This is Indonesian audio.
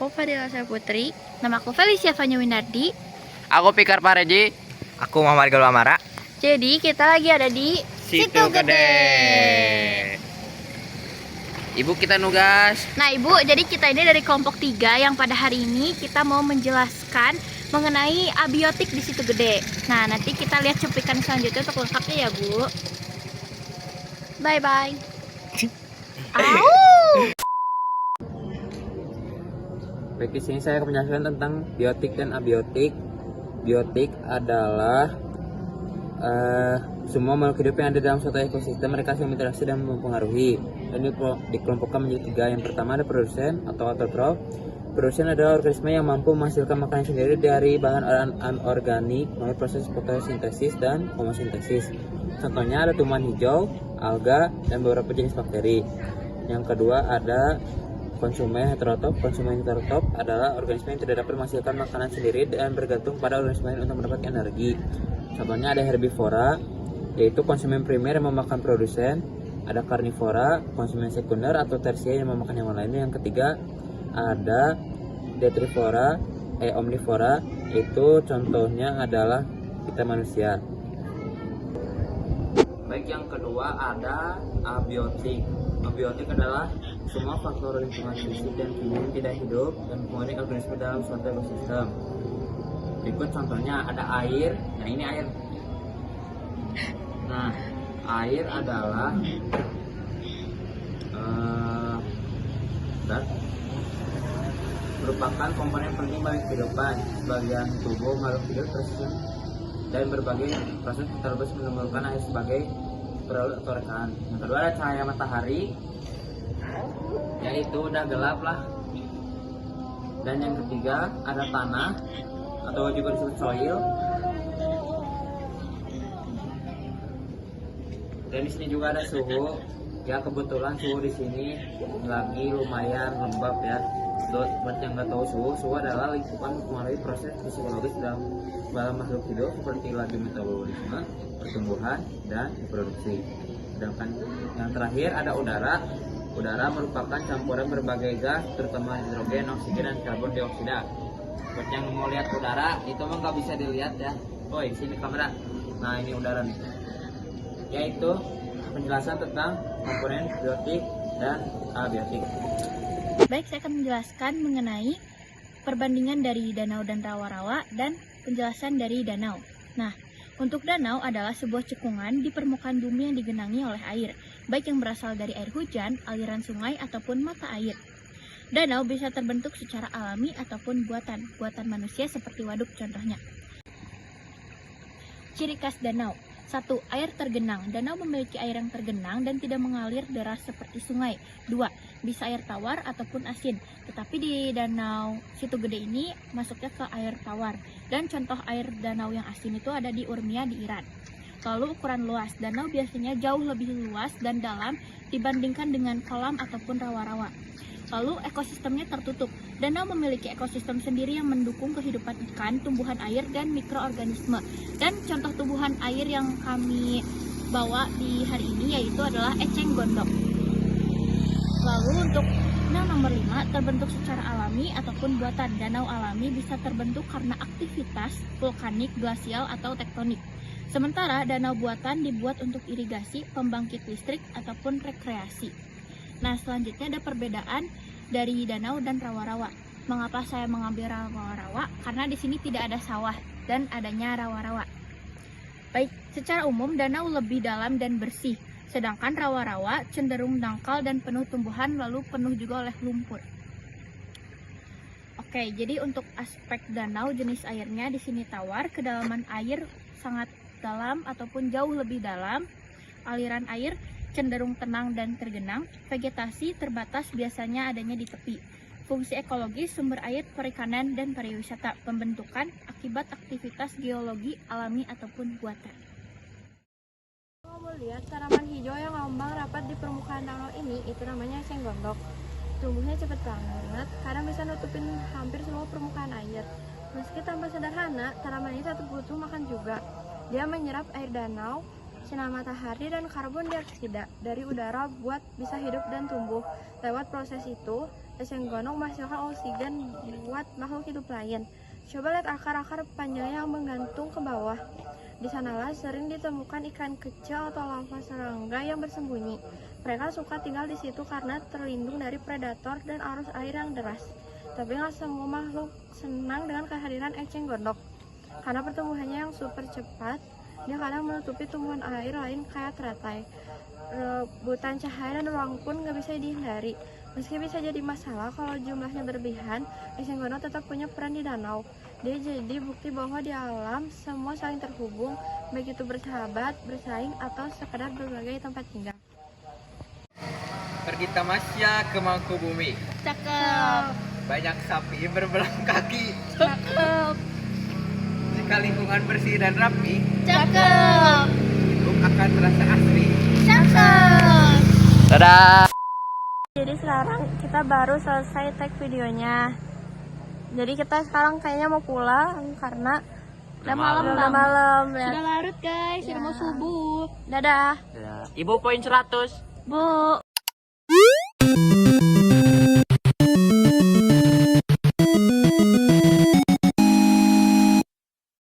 aku Fadila Putri. Nama aku Felicia Fanya Winardi. Aku Pikar Pareji. Aku Muhammad Galwamara. Jadi kita lagi ada di Situ Gede. Ibu kita nugas. Nah Ibu, jadi kita ini dari kelompok 3 yang pada hari ini kita mau menjelaskan mengenai abiotik di Situ Gede. Nah nanti kita lihat cuplikan selanjutnya untuk lengkapnya ya Bu. Bye bye. Baik, di sini saya akan menjelaskan tentang biotik dan abiotik. Biotik adalah semua makhluk hidup yang ada dalam suatu ekosistem, mereka saling berinteraksi dan mempengaruhi. Dan dikelompokkan menjadi 3. Yang pertama ada produsen atau autotrof. Produsen adalah organisme yang mampu menghasilkan makanan sendiri dari bahan anorganik melalui proses fotosintesis dan homosintesis. Contohnya ada tumbuhan hijau, alga, dan beberapa jenis bakteri. Yang kedua ada konsumen heterotrof. Konsumen heterotrof adalah organisme yang tidak dapat menghasilkan makanan sendiri dan bergantung pada organisme lain untuk mendapatkan energi. Contohnya ada herbivora, yaitu konsumen primer yang memakan produsen. Ada karnivora, konsumen sekunder atau tersier yang memakan hewan lainnya. Yang ketiga ada detrivora, omnivora, itu contohnya adalah kita manusia. Baik, yang kedua ada abiotik. Abiotik adalah semua faktor lingkungan fisik dan kimia yang tidak hidup dan mempengaruhi organisme dalam suatu ekosistem. Berikut contohnya ada air. Nah ini air. Nah air adalah merupakan komponen penting bagi kehidupan. Sebagian tubuh makhluk hidup tersusun dan berbagai proses terus menemukan air sebagai produk atau rekan. Yang kedua ada cahaya matahari, yaitu udah gelap lah. Dan yang ketiga ada tanah atau juga disebut soil. Dan di sini juga ada suhu. Ya kebetulan suhu di sini lagi lumayan lembab ya. Buat yang nggak tahu, suhu adalah lingkupan mempengaruhi proses fisiologis dalam makhluk hidup seperti laju metabolisme, pertumbuhan, dan reproduksi. Sedangkan yang terakhir ada udara. Udara merupakan campuran berbagai gas, terutama hidrogen, oksigen, dan karbon dioksida. Buat yang mau lihat udara, itu mah nggak bisa dilihat ya. Woi, sini kamera. Nah ini udara nih. Yaitu penjelasan tentang komponen biotik dan abiotik. Baik, saya akan menjelaskan mengenai perbandingan dari danau dan rawa-rawa dan penjelasan dari danau. Nah, untuk danau adalah sebuah cekungan di permukaan bumi yang digenangi oleh air, baik yang berasal dari air hujan, aliran sungai, ataupun mata air. Danau bisa terbentuk secara alami ataupun buatan manusia seperti waduk contohnya. Ciri khas danau. 1. Air tergenang. Danau memiliki air yang tergenang dan tidak mengalir deras seperti sungai. 2. Bisa air tawar ataupun asin. Tetapi di danau Situ Gede ini masuknya ke air tawar. Dan contoh air danau yang asin itu ada di Urmia di Iran. Lalu ukuran luas. Danau biasanya jauh lebih luas dan dalam dibandingkan dengan kolam ataupun rawa-rawa. Lalu ekosistemnya tertutup. Danau memiliki ekosistem sendiri yang mendukung kehidupan ikan, tumbuhan air, dan mikroorganisme. Dan contoh tumbuhan air yang kami bawa di hari ini yaitu adalah eceng gondok. Lalu untuk nomor 5, terbentuk secara alami ataupun buatan. Danau alami bisa terbentuk karena aktivitas vulkanik, glasial, atau tektonik. Sementara danau buatan dibuat untuk irigasi, pembangkit listrik, ataupun rekreasi. Nah, selanjutnya ada perbedaan dari danau dan rawa-rawa. Mengapa saya mengambil rawa-rawa? Karena di sini tidak ada sawah dan adanya rawa-rawa. Baik, secara umum danau lebih dalam dan bersih, sedangkan rawa-rawa cenderung dangkal dan penuh tumbuhan lalu penuh juga oleh lumpur. Oke, jadi untuk aspek danau jenis airnya di sini tawar, kedalaman air sangat dalam ataupun jauh lebih dalam, aliran air cenderung tenang dan tergenang, vegetasi terbatas biasanya adanya di tepi. Fungsi ekologis, sumber air, perikanan, dan pariwisata, pembentukan akibat aktivitas geologi alami ataupun buatan. Kamu lihat tanaman hijau yang ngambang rapat di permukaan danau ini, itu namanya eceng gondok. Tumbuhnya cepat banget, kadang bisa nutupin hampir semua permukaan air. Meski tampak sederhana, tanaman ini tetap butuh makan juga. Dia menyerap air danau, sinar matahari, dan karbon dioksida dari udara buat bisa hidup dan tumbuh. Lewat proses itu, Eceng gondok menghasilkan oksigen buat makhluk hidup lain. Coba lihat akar-akar panjangnya yang menggantung ke bawah. Di sanalah sering ditemukan ikan kecil atau larva serangga yang bersembunyi. Mereka suka tinggal di situ karena terlindung dari predator dan arus air yang deras. Tapi nggak semua makhluk senang dengan kehadiran eceng gondok. Karena pertumbuhannya yang super cepat, dia kadang menutupi tumbuhan air lain kayak teratai. Rebutan cahaya dan ruang pun nggak bisa dihindari. Meski bisa jadi masalah kalau jumlahnya berlebihan, eceng gondok tetap punya peran di danau. Dia jadi bukti bahwa di alam semua saling terhubung, baik itu bersahabat, bersaing, atau sekedar berbagai tempat tinggal. Pergi tamasya ke Mangkubumi. Cakep. Banyak sapi berbelang kaki. Cakep. Jika lingkungan bersih dan rapi, Cakep. hidup akan terasa asri. Cakep. Dadah. Jadi sekarang kita baru selesai tag videonya. Jadi kita sekarang kayaknya mau pulang karena Udah malam, udah Bang. malam. Sudah larut guys, sudah Ya. mau subuh. Dadah. Ibu poin 100. Bu.